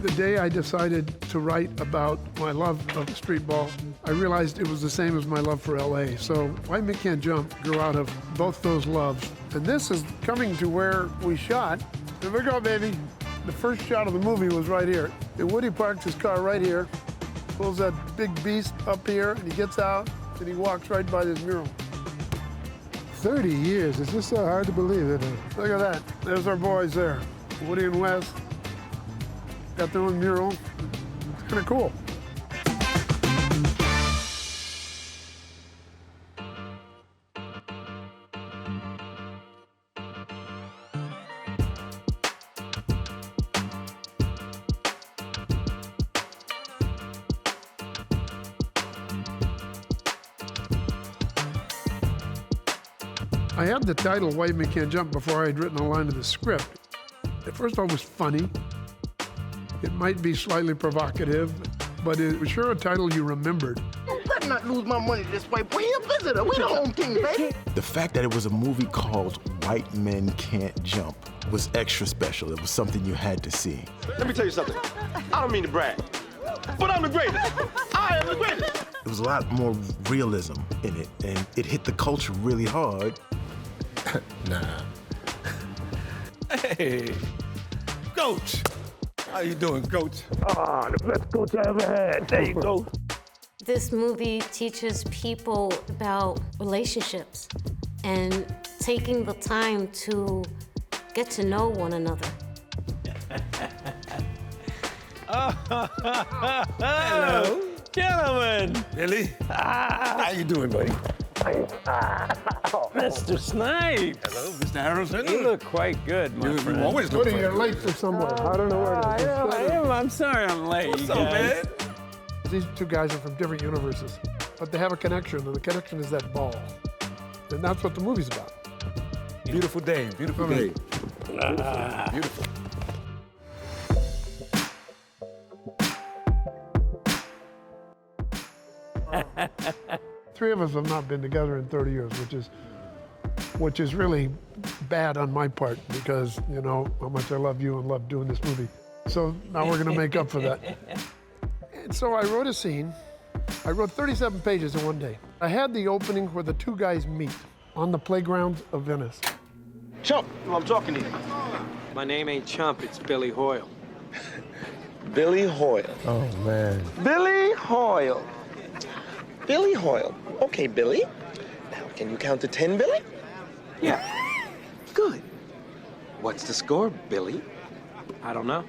The day I decided to write about my love of street ball, I realized it was the same as my love for LA. So White Men Can't Jump grew out of both those loves. And this is coming to where we shot. Here we go, baby. The first shot of the movie was right here. And Woody parks his car right here, pulls that big beast up here, and he gets out, and he walks right by this mural. 30 years, it's just so hard to believe, isn't it? Look at that. There's our boys there. Woody and Wes got their own mural. It's kind of cool. I had the title White Men Can't Jump before I had written a line of the script. At first I was funny. It might be slightly provocative, but it was sure a title you remembered. You better not lose my money this way. We a visitor. We the home team, baby. The fact that it was a movie called White Men Can't Jump was extra special. It was something you had to see. Let me tell you something. I don't mean to brag, but I'm the greatest. I am the greatest. There was a lot more realism in it, and it hit the culture really hard. Nah. Hey, Coach. How you doing, Coach? Ah, the best coach I ever had. There you go. This movie teaches people about relationships and taking the time to get to know one another. Hello. Gentlemen. Billy. How you doing, buddy? Mr. Snipes. Hello, Mr. Harrelson. You look quite good, my friend. You always look Woody, great. you're late for somewhere. I don't know where to go. I'm sorry I'm late, What's you up, guys. man? These two guys are from different universes, but they have a connection, and the connection is that ball. And that's what the movie's about. Beautiful day, beautiful day. Beautiful. Three of us have not been together in 30 years, which is really bad on my part because, you know, how much I love you and love doing this movie. So now we're gonna make up for that. And so I wrote a scene. I wrote 37 pages in one day. I had the opening where the two guys meet on the playground of Venice. Chump, I'm talking to you. My name ain't Chump, it's Billy Hoyle. Billy Hoyle. Oh, man. Billy Hoyle. Billy Hoyle. Okay, Billy. Now, can you count to 10, Billy? Yeah. Good. What's the score, Billy? I don't know.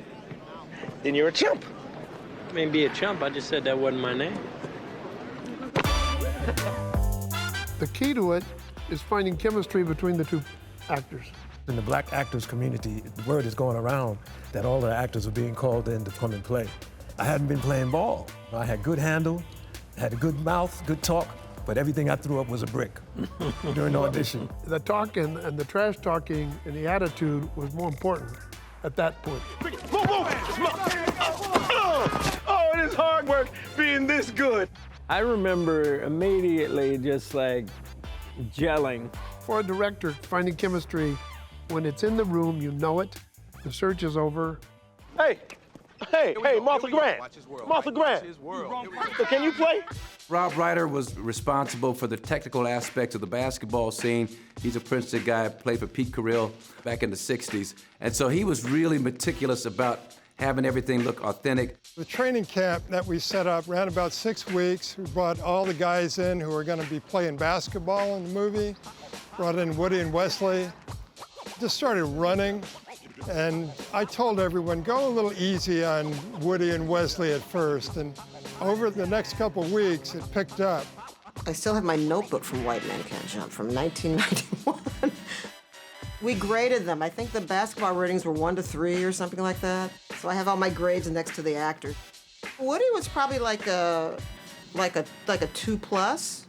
Then you're a chump. I mean, be a chump, I just said that wasn't my name. The key to it is finding chemistry between the two actors. In the black actors community, the word is going around that all the actors are being called in to come and play. I hadn't been playing ball. I had good handle, had a good mouth, good talk, but everything I threw up was a brick during the audition. The talking and the trash talking and the attitude was more important at that point. Move, move. Oh, it is hard work being this good. I remember immediately just like gelling. For a director, finding chemistry, when it's in the room, you know it, the search is over. Hey, Martha Grant. Martha Grant. So can you play? Rob Ryder was responsible for the technical aspects of the basketball scene. He's a Princeton guy, played for Pete Carril back in the 60s. And so he was really meticulous about having everything look authentic. The training camp that we set up ran about 6 weeks. We brought all the guys in who were gonna be playing basketball in the movie. Brought in Woody and Wesley. Just started running. And I told everyone, go a little easy on Woody and Wesley at first. And over the next couple weeks, it picked up. I still have my notebook from White Men Can't Jump from 1991. We graded them. I think the basketball ratings were 1 to 3 or something like that. So I have all my grades next to the actors. Woody was probably like a 2+.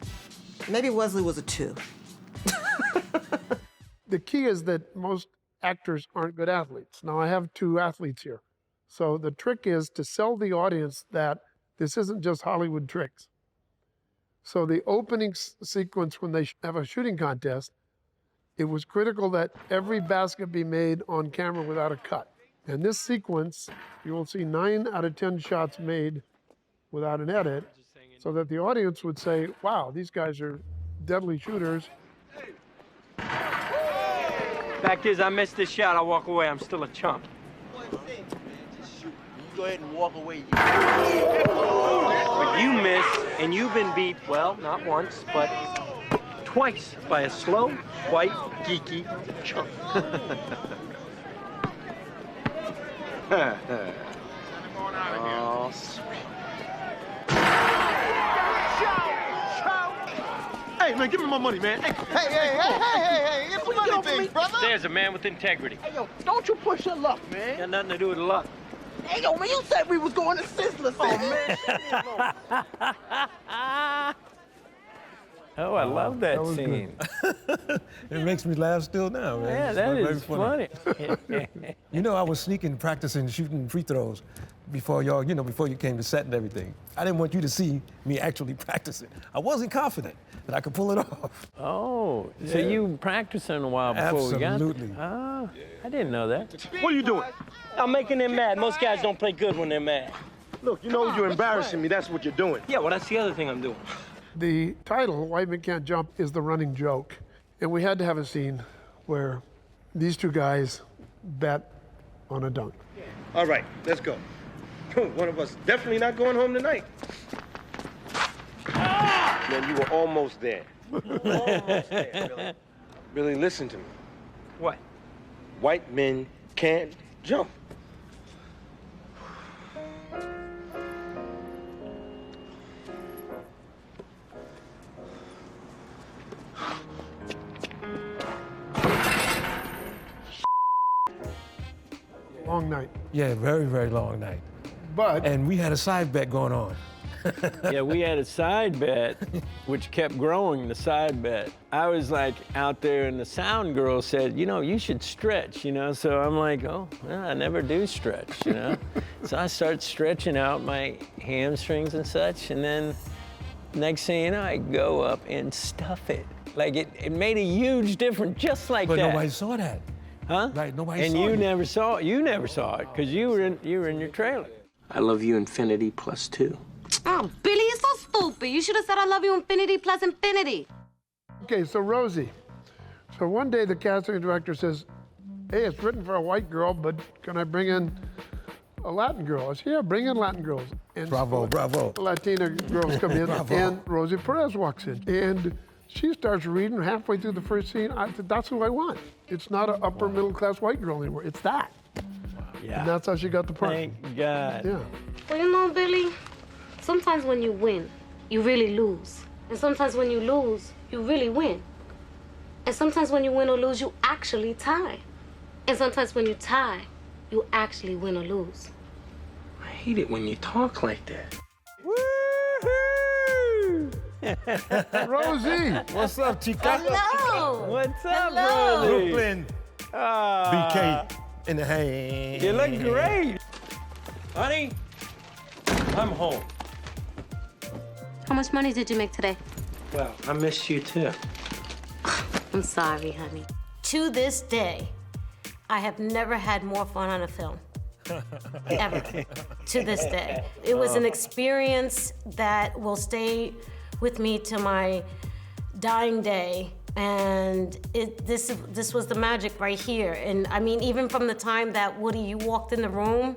Maybe Wesley was a 2. The key is that most actors aren't good athletes. Now I have 2 athletes here. So the trick is to sell the audience that this isn't just Hollywood tricks. So the opening sequence when they have a shooting contest, it was critical that every basket be made on camera without a cut. And this sequence, you will see 9 out of 10 shots made without an edit, so that the audience would say, wow, these guys are deadly shooters. Fact is, I missed this shot. I'll walk away. I'm still a chump. Go ahead and walk away. But you miss, and you've been beat, well, not once, but twice by a slow, white, geeky chump. Oh, sweet. Hey, man, give me my money, man. Hey, it's a money thing, brother. There's a man with integrity. Hey, yo, don't you push your luck, man. Got nothing to do with luck. Hey, yo, man, you said we was going to Sizzler. Oh, man. Oh, I love that scene. It makes me laugh still now, man. Yeah, It's that very is funny. You know, I was sneaking, practicing shooting free throws before y'all, before you came to set and everything. I didn't want you to see me actually practicing. I wasn't confident that I could pull it off. Oh, so Yeah. you practicing a while before we got Absolutely. there? Ah, I didn't know that. What are you doing? I'm making them mad. Most guys don't play good when they're mad. Look, you know you're embarrassing me. That's what you're doing. Yeah, well, that's the other thing I'm doing. The title, White Men Can't Jump, is the running joke. And we had to have a scene where these two guys bet on a dunk. All right, let's go. One of us definitely not going home tonight. Man, you were almost there. Almost there, Billy. Billy, listen to me. What? White men can't jump. Long night. Yeah, very, very long night. But And we had a side bet going on. Yeah, we had a side bet, which kept growing, the side bet. I was like out there and the sound girl said, you should stretch, So I'm like, oh, well, I never do stretch, So I start stretching out my hamstrings and such, and then next thing you know, I go up and stuff it. Like it made a huge difference just like But that. nobody saw that. Huh? Right, nobody and saw you it. never saw it. You never saw it because you were in your trailer. I love you infinity plus 2. Oh, Billy, you're so stupid. You should have said I love you infinity plus infinity. okay, so Rosie. So one day the casting director says, hey, it's written for a white girl, but can I bring in a Latin girl? I said, yeah, bring in Latin girls. And Bravo, bravo. Latina girls come in, Bravo. and Rosie Perez walks in. And she starts reading halfway through the first scene. I said, that's who I want. It's not an upper middle class white girl anymore. It's that. Yeah. And that's how she got the part. Thank God. Yeah. Well, Billy, sometimes when you win, you really lose. And sometimes when you lose, you really win. And sometimes when you win or lose, you actually tie. And sometimes when you tie, you actually win or lose. I hate it when you talk like that. Rosie! What's up, Chica? Hello. What's up, Hello. Rosie? Brooklyn. BK in the hay. You look great. Honey, I'm home. How much money did you make today? Well, I missed you too. I'm sorry, honey. To this day, I have never had more fun on a film. Ever. To this day. It was an experience that will stay with me to my dying day. And this was the magic right here. And I mean, even from the time that Woody, you walked in the room,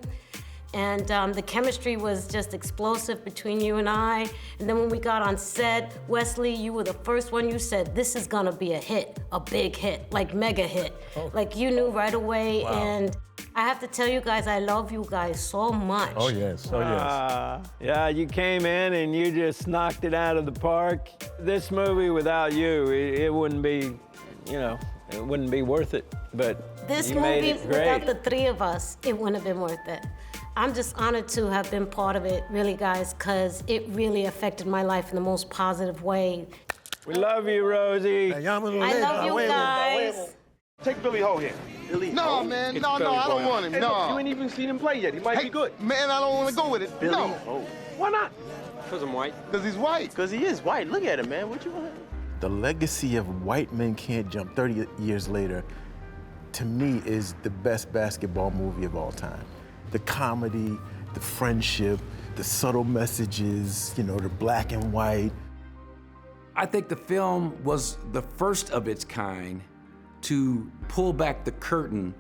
and the chemistry was just explosive between you and I. And then when we got on set, Wesley, you were the first one. You said, this is gonna be a hit, a big hit, like mega hit. Oh. Like you knew right away. Wow. And I have to tell you guys, I love you guys so much. Oh, yes. Oh, yes. Yeah, you came in and you just knocked it out of the park. This movie without you, it wouldn't be, it wouldn't be worth it. But This you made movie, it great. without the three of us, it wouldn't have been worth it. I'm just honored to have been part of it, really, guys, because it really affected my life in the most positive way. We love you, Rosie. I love you guys. Take Billy Ho here. Billy No, Ho? man. It's No, Billy I don't Ho. want him. Hey, No. look, you ain't even seen him play yet. He might be good. Man, I don't want to go with it. Billy No. Ho. Why not? Because I'm white. Because he's white. Because he is white. Look at him, man. What you want? The legacy of White Men Can't Jump 30 years later to me, is the best basketball movie of all time. The comedy, the friendship, the subtle messages, you know, the black and white. I think the film was the first of its kind to pull back the curtain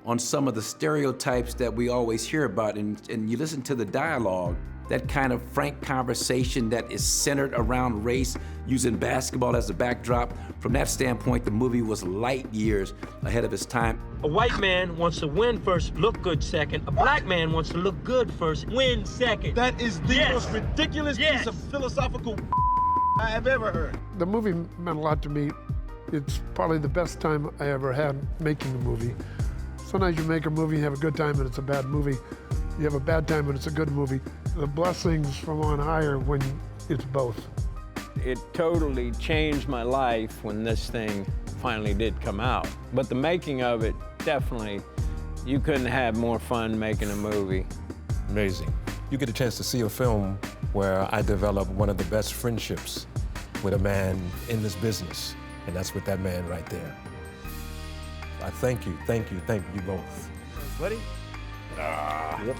on some of the stereotypes that we always hear about. And you listen to the dialogue, that kind of frank conversation that is centered around race, using basketball as a backdrop. From that standpoint, the movie was light years ahead of its time. A white man wants to win first, look good second. A black man wants to look good first, win second. That is the most ridiculous piece of philosophical I have ever heard. The movie meant a lot to me. It's probably the best time I ever had making a movie. Sometimes you make a movie, you have a good time, and it's a bad movie. You have a bad time, and it's a good movie. The blessings from on high are when it's both. It totally changed my life when this thing finally did come out. But the making of it, definitely, you couldn't have more fun making a movie. Amazing. You get a chance to see a film where I develop one of the best friendships with a man in this business, and that's with that man right there. I thank you both. Buddy? Yep.